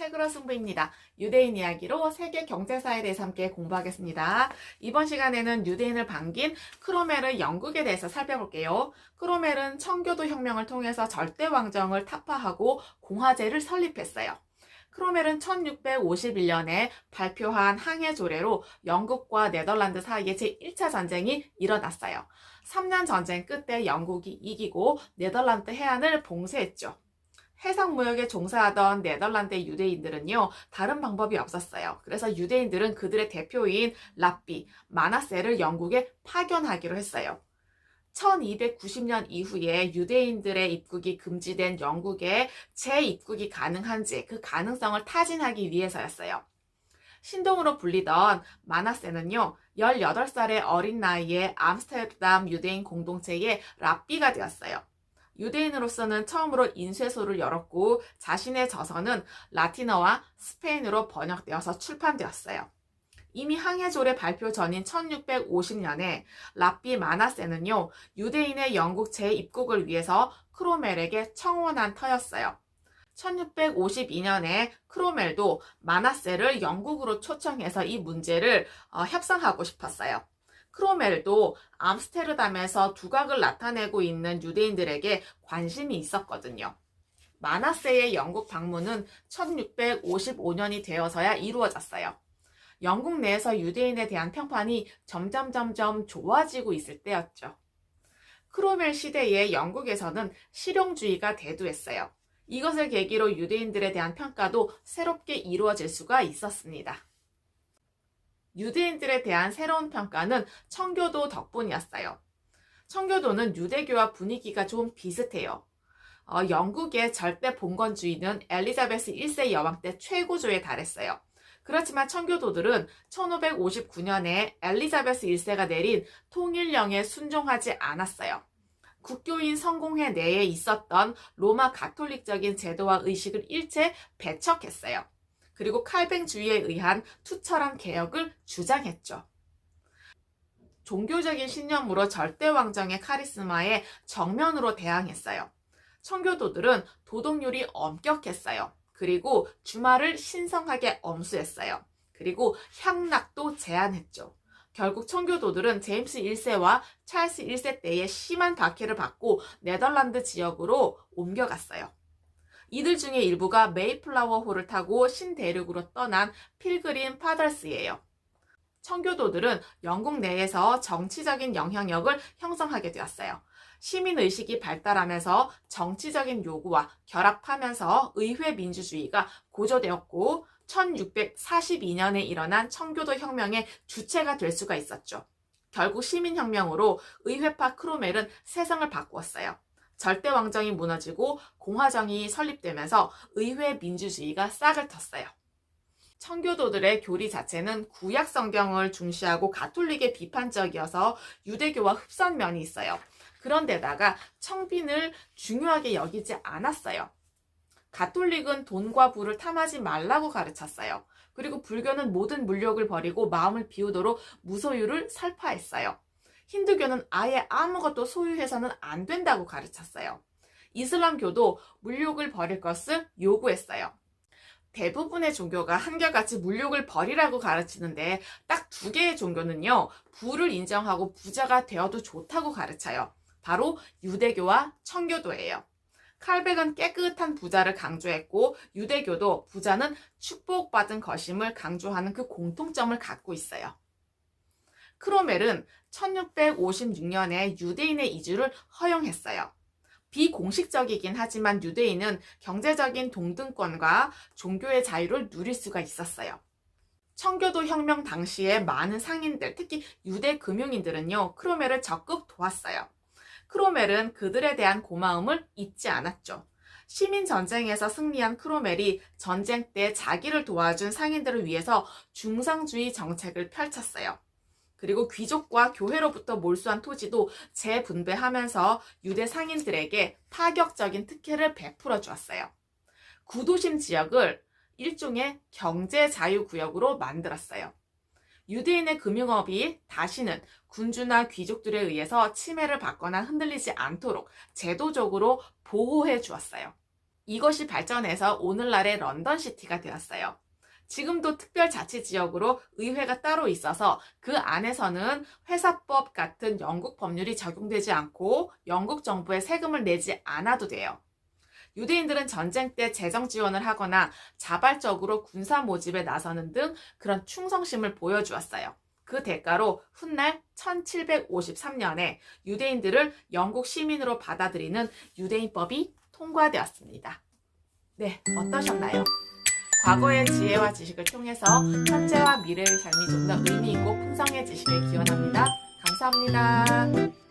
세그라 승부입니다. 유대인 이야기로 세계 경제사에 대해서 함께 공부하겠습니다. 이번 시간에는 유대인을 반긴 크로멜의 영국에 대해서 살펴볼게요. 크로멜은 청교도 혁명을 통해서 절대왕정을 타파하고 공화제를 설립했어요. 크로멜은 1651년에 발표한 항해 조례로 영국과 네덜란드 사이에 제1차 전쟁이 일어났어요. 3년 전쟁 끝에 영국이 이기고 네덜란드 해안을 봉쇄했죠. 해상무역에 종사하던 네덜란드의 유대인들은요, 다른 방법이 없었어요. 그래서 유대인들은 그들의 대표인 랍비, 마나세를 영국에 파견하기로 했어요. 1290년 이후에 유대인들의 입국이 금지된 영국에 재입국이 가능한지 그 가능성을 타진하기 위해서였어요. 신동으로 불리던 마나세는요, 18살의 어린 나이에 암스테르담 유대인 공동체의 랍비가 되었어요. 유대인으로서는 처음으로 인쇄소를 열었고 자신의 저서는 라틴어와 스페인어로 번역되어서 출판되었어요. 이미 항해조례 발표 전인 1650년에 랍비 마나세는요, 유대인의 영국 재입국을 위해서 크로멜에게 청원한 터였어요. 1652년에 크로멜도 마나세를 영국으로 초청해서 이 문제를 협상하고 싶었어요. 크로멜도 암스테르담에서 두각을 나타내고 있는 유대인들에게 관심이 있었거든요. 마나세의 영국 방문은 1655년이 되어서야 이루어졌어요. 영국 내에서 유대인에 대한 평판이 점점 좋아지고 있을 때였죠. 크로멜 시대에 영국에서는 실용주의가 대두했어요. 이것을 계기로 유대인들에 대한 평가도 새롭게 이루어질 수가 있었습니다. 유대인들에 대한 새로운 평가는 청교도 덕분이었어요. 청교도는 유대교와 분위기가 좀 비슷해요. 영국의 절대 봉건주의는 엘리자베스 1세 여왕 때 최고조에 달했어요. 그렇지만 청교도들은 1559년에 엘리자베스 1세가 내린 통일령에 순종하지 않았어요. 국교인 성공회 내에 있었던 로마 가톨릭적인 제도와 의식을 일체 배척했어요. 그리고 칼뱅주의에 의한 투철한 개혁을 주장했죠. 종교적인 신념으로 절대왕정의 카리스마에 정면으로 대항했어요. 청교도들은 도덕률이 엄격했어요. 그리고 주말을 신성하게 엄수했어요. 그리고 향락도 제한했죠. 결국 청교도들은 제임스 1세와 찰스 1세 때에 심한 박해를 받고 네덜란드 지역으로 옮겨갔어요. 이들 중에 일부가 메이플라워호를 타고 신대륙으로 떠난 필그림 파더스예요. 청교도들은 영국 내에서 정치적인 영향력을 형성하게 되었어요. 시민의식이 발달하면서 정치적인 요구와 결합하면서 의회 민주주의가 고조되었고 1642년에 일어난 청교도 혁명의 주체가 될 수가 있었죠. 결국 시민혁명으로 의회파 크로멜은 세상을 바꾸었어요. 절대왕정이 무너지고 공화정이 설립되면서 의회 민주주의가 싹을 텄어요. 청교도들의 교리 자체는 구약 성경을 중시하고 가톨릭에 비판적이어서 유대교와 흡사한 면이 있어요. 그런데다가 청빈을 중요하게 여기지 않았어요. 가톨릭은 돈과 부를 탐하지 말라고 가르쳤어요. 그리고 불교는 모든 물욕을 버리고 마음을 비우도록 무소유를 설파했어요. 힌두교는 아예 아무것도 소유해서는 안 된다고 가르쳤어요. 이슬람교도 물욕을 버릴 것을 요구했어요. 대부분의 종교가 한결같이 물욕을 버리라고 가르치는데 딱 2개의 종교는요, 부를 인정하고 부자가 되어도 좋다고 가르쳐요. 바로 유대교와 청교도예요. 칼백은 깨끗한 부자를 강조했고 유대교도 부자는 축복받은 것임을 강조하는 그 공통점을 갖고 있어요. 크로멜은 1656년에 유대인의 이주를 허용했어요. 비공식적이긴 하지만 유대인은 경제적인 동등권과 종교의 자유를 누릴 수가 있었어요. 청교도 혁명 당시에 많은 상인들, 특히 유대 금융인들은요, 크로멜을 적극 도왔어요. 크로멜은 그들에 대한 고마움을 잊지 않았죠. 시민전쟁에서 승리한 크로멜이 전쟁 때 자기를 도와준 상인들을 위해서 중상주의 정책을 펼쳤어요. 그리고 귀족과 교회로부터 몰수한 토지도 재분배하면서 유대 상인들에게 파격적인 특혜를 베풀어 주었어요. 구도심 지역을 일종의 경제자유구역으로 만들었어요. 유대인의 금융업이 다시는 군주나 귀족들에 의해서 침해를 받거나 흔들리지 않도록 제도적으로 보호해 주었어요. 이것이 발전해서 오늘날의 런던시티가 되었어요. 지금도 특별자치지역으로 의회가 따로 있어서 그 안에서는 회사법 같은 영국 법률이 적용되지 않고 영국 정부에 세금을 내지 않아도 돼요. 유대인들은 전쟁 때 재정 지원을 하거나 자발적으로 군사 모집에 나서는 등 그런 충성심을 보여주었어요. 그 대가로 훗날 1753년에 유대인들을 영국 시민으로 받아들이는 유대인법이 통과되었습니다. 네, 어떠셨나요? 과거의 지혜와 지식을 통해서 현재와 미래의 삶이 좀 더 의미 있고 풍성해지시길 기원합니다. 감사합니다.